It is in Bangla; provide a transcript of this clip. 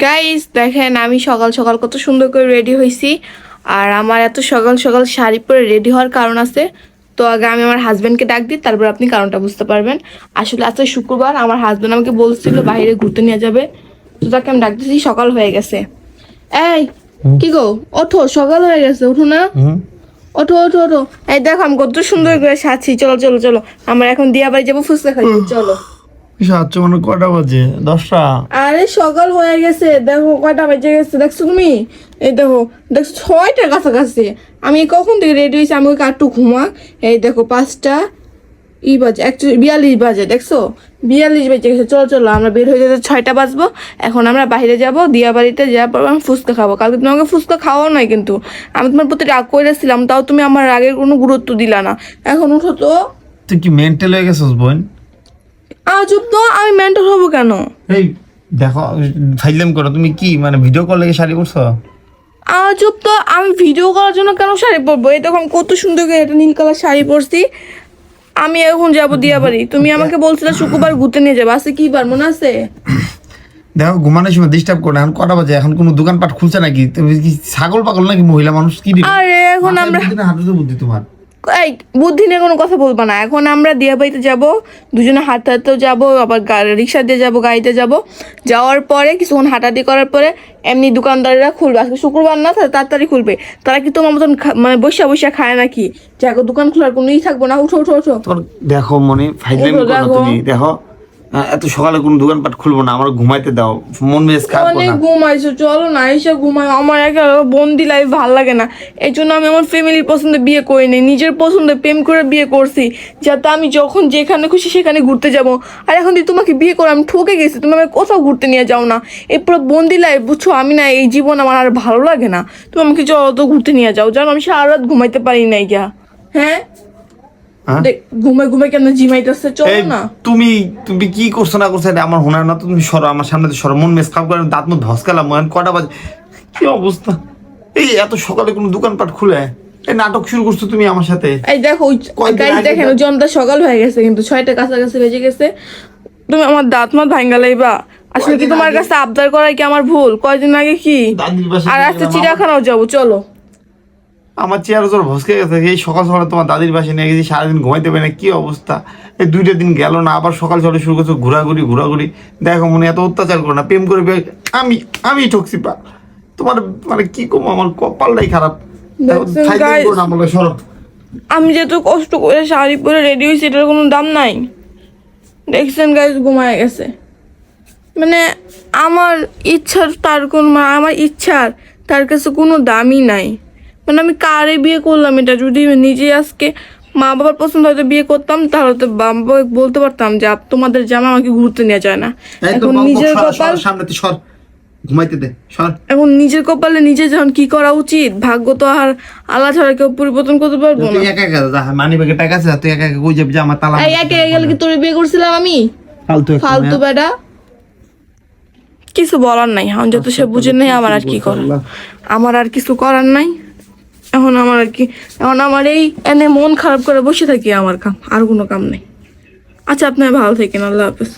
গাইস দেখেন আমি সকাল সকাল কত সুন্দর করে রেডি হয়েছি। আর আমার এত সকাল সকাল শাড়ি পরে রেডি হওয়ার কারণ আছে। তো আগে আমি আমার হাজব্যান্ডকে ডাক দিই, তারপর আপনি কারণটা বুঝতে পারবেন। আসলে আজকে শুক্রবার, আমার হাজব্যান্ড আমাকে বলছিল বাইরে ঘুরতে নিয়ে যাবে, তো তাকে আমি ডাক দিচ্ছি। সকাল হয়ে গেছে। এই কি গো, ওঠো, সকাল হয়ে গেছে, উঠো না, ওঠো ওঠো ওঠো। এই দেখো আমি কত সুন্দর করে সাজছি। চলো চলো চলো, আমরা এখন দিয়া বাড়ি যাবো ফুচকা খাইতে, চলো। সাতটা মানে কটা বাজে? 10টা। আরে সকাল হয়ে গেছে, দেখো কয়টা বেজে গেছে, দেখছো তুমি? এই দেখো, দেখছো 6টার কাছাকাছি। আমি কখন থেকে রেডি হয়েছি, আমি একটু ঘুমাক। এই দেখো 5টা বাজে, 42 বাজে, দেখছো 42 বেজে গেছে। চলো চলো, আমরা বের হয়ে যেতে 6টা বাজবো। এখন আমরা বাইরে যাব, দিয়া বাড়িতে যাওয়ার পর আমি ফুচকা খাবো। কালকে তুমি আমাকে ফুচকা খাওয়াও নাই, কিন্তু আমি তোমার প্রতি রাগ করেছিলাম, তাও তুমি আমার রাগের কোনো গুরুত্ব দিলা না। এখন উঠো তো। তুই কি মেন্টাল হয়ে গেছিস বোন? চুপ তো, আমি মেন্টাল হবো কেন? এই দেখো, ফাইলাম করো। তুমি কি মানে ভিডিও কল লেগে শাড়ি পরছো? চুপ তো, আমি ভিডিও করার জন্য কেন শাড়ি পরবো? এই দেখো আমি কত সুন্দর করে একটা নীল কালার শাড়ি পরছি। আমি এখন যাবো দিয়া বাড়ি। তুমি আমাকে বলছিলে শুক্রবার ঘুরতে নিয়ে যাবো, আছে কি বার মনে আছে? দেখো, ঘুমানোর সময় ডিস্টার্ব করো না। এখন কটা বাজে? এখন কোনো দোকানপাট খুলছে নাকি? তুমি কি ছাগল পাগল নাকি? মহিলা মানুষ কি দিবে? আরে এখন আমরা হাতে বুদ্ধি তোমার। এই বুদ্ধি নিয়ে কোনো কথা বলবো না। এখন আমরা দিয়া বাড়িতে যাবো, দুজনে হাঁটতে হাঁটতেও যাবো, আবার রিক্সা দিয়ে যাবো, গাড়িতে যাবো। যাওয়ার পরে কিছুক্ষণ হাঁটাহাঁটি করার পরে এমনি দোকানদারেরা খুলবে। আজকে শুক্রবার না, তাড়াতাড়ি খুলবে। তারা কি তোমার মতন মানে বসে বসে খায় নাকি? যাকে দোকান খোলার কোনো থাকবো না। উঠো উঠো উঠো। তোর দেখো মনে ফাইলাম করো তুমি। দেখো এত সকালে কোনো দোকানপাট খুলবো না, আমার ঘুমাইতে দাও। মন মেজ খারাপ অনেক না। ঘুমাইছো, চলো না, এসে ঘুমাই। আমার একা বন্দি লাইফ ভাল লাগে না। এই জন্য আমি আমার ফ্যামিলির পছন্দে বিয়ে করিনি, নিজের পছন্দে প্রেম করে বিয়ে করছি, যাতে আমি যখন যেখানে খুশি সেখানে ঘুরতে যাব। আর এখন যদি তোমাকে বিয়ে করে আমি ঠকে গেছি, তুমি আমাকে কোথাও ঘুরতে নিয়ে যাও না। এই পুরো বন্দি লাইফ, বুঝছো? আমি না, এই জীবন আমার আর ভালো লাগে না। তুমি আমাকে যত ঘুরতে নিয়ে যাও, জানো আমি সারা রাত ঘুমাইতে পারি নাই গা। হ্যাঁ, ঘুমে ঘুমে কেন জিমাইতেছে, চলো না। তুমি তুমি কি করছো না করছো এটা আমার হোনার না। তুমি সরো আমার সামনে, সরো। মন মেজ খারাপ করে দাঁত মুখ ধসকালাম। কটা বাজে? কি অবস্থা! এই এত সকালে কোনো দোকানপাট খুলে এই নাটক শুরু করছো তুমি আমার সাথে। এই দেখো গাইস, দেখেন জনতা সকাল হয়ে গেছে, কিন্তু 6টা কাছাকাছি বেজে গেছে। তুমি আমার দাঁত মাত ভাঙ্গা লাইবা? আসলে কি তোমার কাছে আবদার করাই কি আমার ভুল? কয়দিন আগে কি আর আজকে চিড়িয়াখানাও যাবো, চলো। আমার চেয়ার জোর ভসকে গেছে। এই সকাল সকালে তোমার দাদির পাশে নিয়ে গেছি, সারাদিন ঘুমাইতে পারি না। কি অবস্থা! এই 2টা দিন গেল না, আবার সকাল সকালে শুরু করছো ঘোরাঘুরি ঘোরাঘুরি। দেখো মনে এত অত্যাচার করো না। প্রেম করে আমি ঠকছি পা তোমার। মানে কি কমো, আমার কপালটাই খারাপ। আমি যে তো কষ্ট করে শাড়ি পরে রেডি হয়েছি, এটার কোনো দাম নাই। দেখছেন গাইস, ঘুমায় গেছে। মানে আমার ইচ্ছার তার কোন, আমার ইচ্ছার তার কাছে কোনো দামই নাই। মানে আমি কারে বিয়ে করলাম এটা? যদি নিজে আজকে মা বাবার পছন্দ হয়তো বিয়ে করতাম, তাহলে তো বাবা বলতে পারতাম যে তোমাদের জামা আমাকে ঘুরতে নিয়ে যায় না। এখন নিজের কপাল সামনে সর, ঘুমাইতে দে, সর। এখন নিজের কপালে নিজে যখন কি করা উচিত, ভাগ্য তো আর আল্লাহ ছাড়া কেউ পরিবর্তন করতে পারবো না। তুই একা একা যা, মানি ব্যাগে টাকা আছে, তুই একা একা কই যাবি? যে আমার তালা একা গেলে কি তোরে বিয়ে করছিলাম আমি? ফালতু বেটা। কিছু বলার নাই, এখন যত সে বুঝে নেই, আমার আর কি করার? আমার আর কিছু করার নাই। এখন আমার আর কি, এখন আমার এই এনে মন খারাপ করে বসে থাকি, আমার কাম আর কোনো কাম নেই। আচ্ছা, আপনার ভালো থাকেন, আল্লাহ হাফেজ।